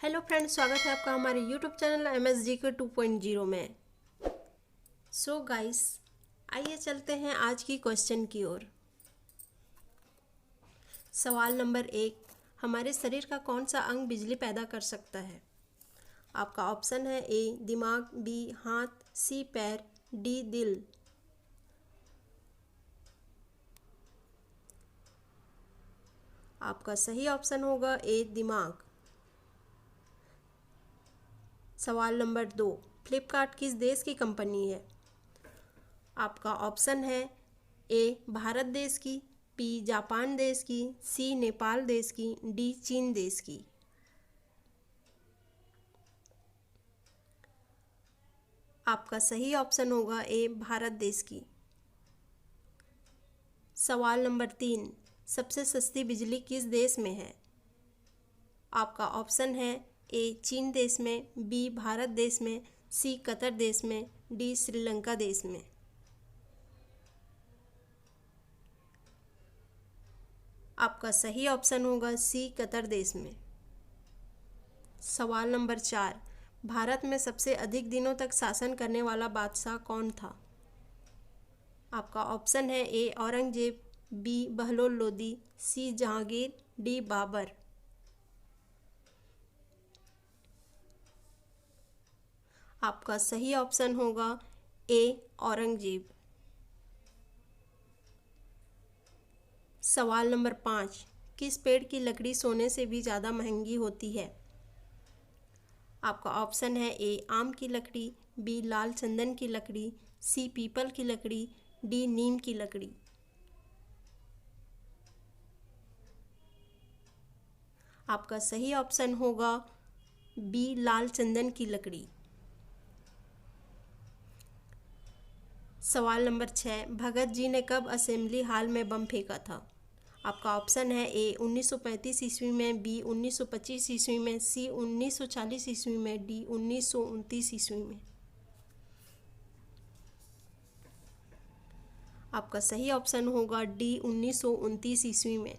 Hello friends, स्वागत है आपका हमारे यूट्यूब चैनल MSGK 2.0 में। सो गाइस, आइए चलते हैं आज की क्वेश्चन की ओर। सवाल नंबर 1, हमारे शरीर का कौन सा अंग बिजली पैदा कर सकता है? आपका ऑप्शन है ए दिमाग, बी हाथ, सी पैर, डी दिल। आपका सही ऑप्शन होगा ए दिमाग। सवाल नंबर 2, फ्लिपकार्ट किस देश की कंपनी है? आपका ऑप्शन है ए भारत देश की, बी जापान देश की, सी नेपाल देश की, डी चीन देश की। आपका सही ऑप्शन होगा ए भारत देश की। सवाल नंबर 3, सबसे सस्ती बिजली किस देश में है? आपका ऑप्शन है ए चीन देश में, बी भारत देश में, सी कतर देश में, डी श्रीलंका देश में। आपका सही ऑप्शन होगा सी कतर देश में। सवाल नंबर 4, भारत में सबसे अधिक दिनों तक शासन करने वाला बादशाह कौन था? आपका ऑप्शन है ए औरंगजेब, बी बहलोल लोदी, सी जहांगीर, डी बाबर। आपका सही ऑप्शन होगा ए औरंगजेब। सवाल नंबर 5, किस पेड़ की लकड़ी सोने से भी ज़्यादा महंगी होती है? आपका ऑप्शन है ए आम की लकड़ी, बी लाल चंदन की लकड़ी, सी पीपल की लकड़ी, डी नीम की लकड़ी। आपका सही ऑप्शन होगा बी लाल चंदन की लकड़ी। सवाल नंबर 6, भगत जी ने कब असेंबली हाल में बम फेंका था? आपका ऑप्शन है ए 1935 ईस्वी में, बी 1925 ईस्वी में, सी 1940 ईस्वी में, डी 1929 ईस्वी में। आपका सही ऑप्शन होगा डी 1929 ईस्वी में।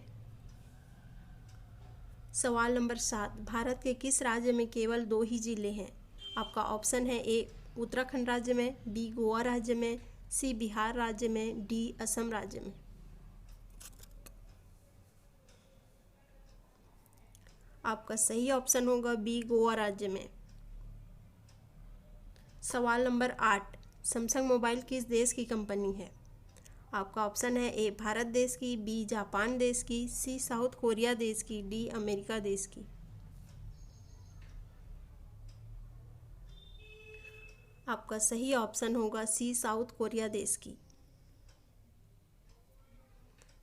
सवाल नंबर 7, भारत के किस राज्य में केवल 2 ही जिले हैं? आपका ऑप्शन है ए उत्तराखंड राज्य में, बी गोवा राज्य में, सी बिहार राज्य में, डी असम राज्य में। आपका सही ऑप्शन होगा बी गोवा राज्य में। सवाल नंबर 8, सैमसंग मोबाइल किस देश की कंपनी है? आपका ऑप्शन है ए भारत देश की, बी जापान देश की, सी साउथ कोरिया देश की, डी अमेरिका देश की। आपका सही ऑप्शन होगा सी साउथ कोरिया देश की।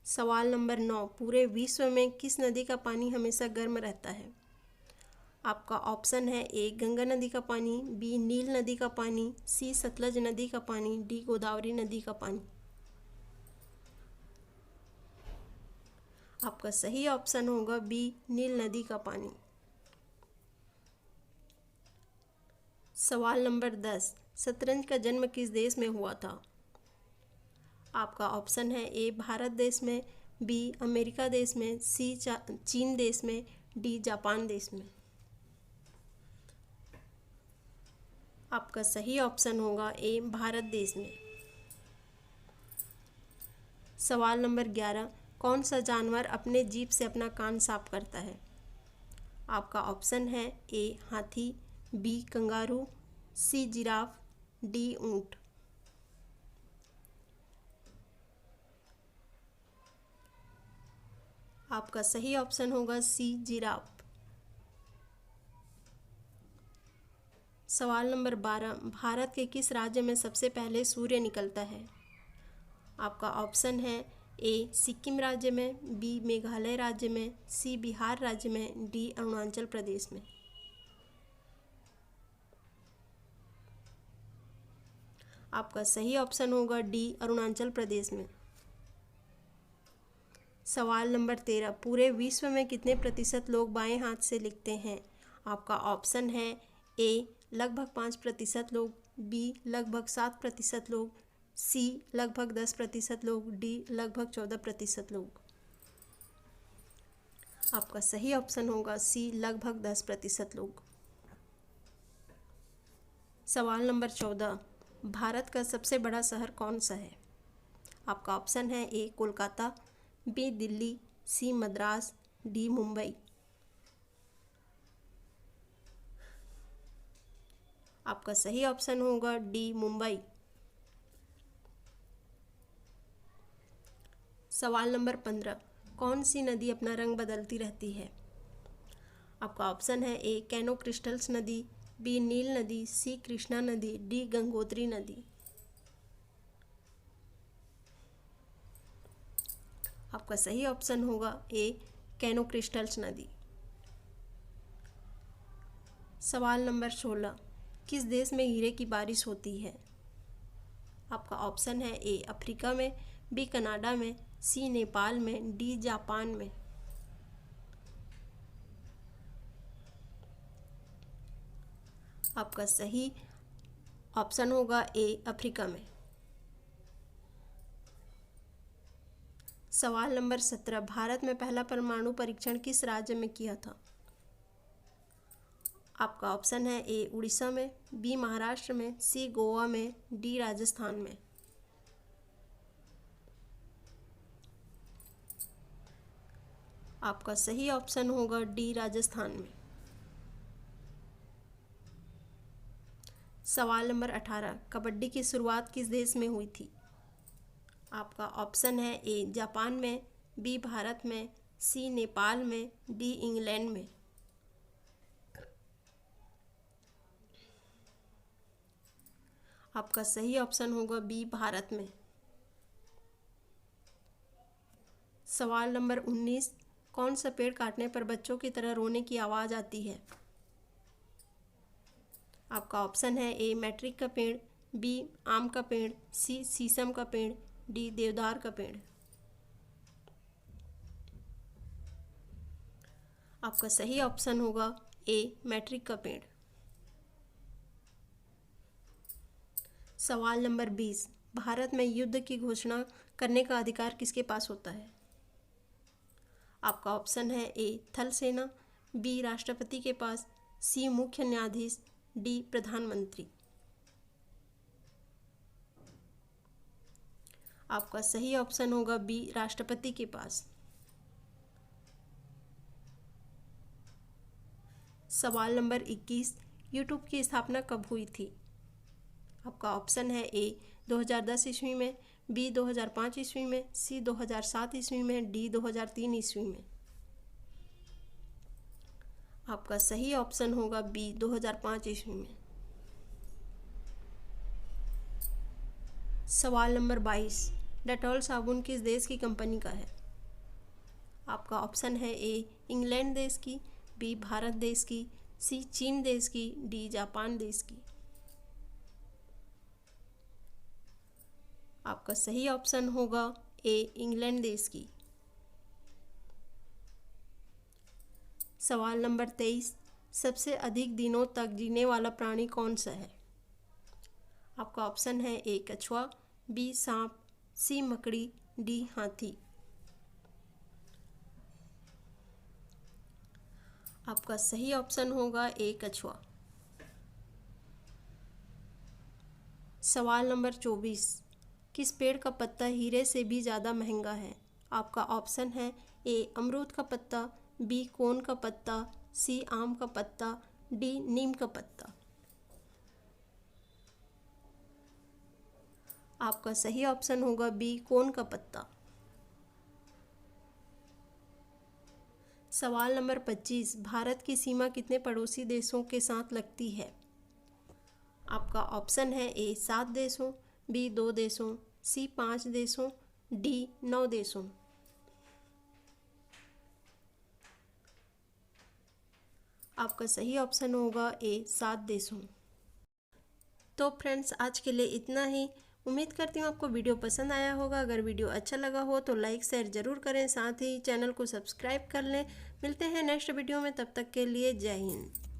सवाल नंबर 9, पूरे विश्व में किस नदी का पानी हमेशा गर्म रहता है? आपका ऑप्शन है ए गंगा नदी का पानी, बी नील नदी का पानी, सी सतलज नदी का पानी, डी गोदावरी नदी का पानी। आपका सही ऑप्शन होगा बी नील नदी का पानी। सवाल नंबर 10, शतरंज का जन्म किस देश में हुआ था? आपका ऑप्शन है ए भारत देश में, बी अमेरिका देश में, सी चीन देश में, डी जापान देश में। आपका सही ऑप्शन होगा ए भारत देश में। सवाल नंबर 11, कौन सा जानवर अपने जीभ से अपना कान साफ करता है? आपका ऑप्शन है ए हाथी, बी कंगारू, सी जिराफ, डी ऊंट। आपका सही ऑप्शन होगा सी जिराफ। सवाल नंबर 12, भारत के किस राज्य में सबसे पहले सूर्य निकलता है? आपका ऑप्शन है ए सिक्किम राज्य में, बी मेघालय राज्य में, सी बिहार राज्य में, डी अरुणाचल प्रदेश में। आपका सही ऑप्शन होगा डी अरुणाचल प्रदेश में। सवाल नंबर 13, पूरे विश्व में कितने प्रतिशत लोग बाएं हाथ से लिखते हैं? आपका ऑप्शन है ए लगभग 5% लोग, बी लगभग 7% लोग, सी लगभग 10% लोग, डी लगभग 14% लोग। आपका सही ऑप्शन होगा सी, लगभग 10% लोग। सवाल नंबर 14, भारत का सबसे बड़ा शहर कौन सा है? आपका ऑप्शन है ए कोलकाता, बी दिल्ली, सी मद्रास, डी मुंबई। आपका सही ऑप्शन होगा डी मुंबई। सवाल नंबर 15, कौन सी नदी अपना रंग बदलती रहती है? आपका ऑप्शन है ए कैनो क्रिस्टल्स नदी, बी नील नदी, सी कृष्णा नदी, डी गंगोत्री नदी। आपका सही ऑप्शन होगा ए कैनो क्रिस्टल्स नदी। सवाल नंबर 16, किस देश में हीरे की बारिश होती है? आपका ऑप्शन है ए अफ्रीका में, बी कनाडा में, सी नेपाल में, डी जापान में। आपका सही ऑप्शन होगा ए अफ्रीका में। सवाल नंबर 17, भारत में पहला परमाणु परीक्षण किस राज्य में किया था? आपका ऑप्शन है ए उड़ीसा में, बी महाराष्ट्र में, सी गोवा में, डी राजस्थान में। आपका सही ऑप्शन होगा डी राजस्थान में। सवाल नंबर 18, कबड्डी की शुरुआत किस देश में हुई थी? आपका ऑप्शन है ए जापान में, बी भारत में, सी नेपाल में, डी इंग्लैंड में। आपका सही ऑप्शन होगा बी भारत में। सवाल नंबर 19, कौन सा पेड़ काटने पर बच्चों की तरह रोने की आवाज़ आती है? आपका ऑप्शन है ए मैट्रिक का पेड़, बी आम का पेड़, सी शीशम का पेड़, डी देवदार का पेड़। आपका सही ऑप्शन होगा ए मैट्रिक का पेड़। सवाल नंबर 20, भारत में युद्ध की घोषणा करने का अधिकार किसके पास होता है? आपका ऑप्शन है ए थल सेना, बी राष्ट्रपति के पास, सी मुख्य न्यायाधीश, डी प्रधानमंत्री। आपका सही ऑप्शन होगा बी राष्ट्रपति के पास। सवाल नंबर 21, यूट्यूब की स्थापना कब हुई थी? आपका ऑप्शन है ए 2010 ईस्वी में, बी 2005 ईस्वी में, सी 2007 ईस्वी में, डी 2003 ईस्वी में। आपका सही ऑप्शन होगा बी 2005 ईस्वी में। सवाल नंबर 22, डेटॉल साबुन किस देश की कंपनी का है? आपका ऑप्शन है ए इंग्लैंड देश की, बी भारत देश की, सी चीन देश की, डी जापान देश की। आपका सही ऑप्शन होगा ए इंग्लैंड देश की। सवाल नंबर 23, सबसे अधिक दिनों तक जीने वाला प्राणी कौन सा है? आपका ऑप्शन है ए कछुआ, बी सांप, सी मकड़ी, डी हाथी। आपका सही ऑप्शन होगा ए कछुआ। सवाल नंबर 24, किस पेड़ का पत्ता हीरे से भी ज़्यादा महंगा है? आपका ऑप्शन है ए अमरूद का पत्ता, बी कोन का पत्ता, सी आम का पत्ता, डी नीम का पत्ता। आपका सही ऑप्शन होगा बी कोन का पत्ता। सवाल नंबर 25, भारत की सीमा कितने पड़ोसी देशों के साथ लगती है? आपका ऑप्शन है ए 7 देशों, बी 2 देशों, सी 5 देशों, डी 9 देशों। आपका सही ऑप्शन होगा ए 7 देशों। तो फ्रेंड्स, आज के लिए इतना ही। उम्मीद करती हूँ आपको वीडियो पसंद आया होगा। अगर वीडियो अच्छा लगा हो तो लाइक शेयर ज़रूर करें, साथ ही चैनल को सब्सक्राइब कर लें। मिलते हैं नेक्स्ट वीडियो में, तब तक के लिए जय हिंद।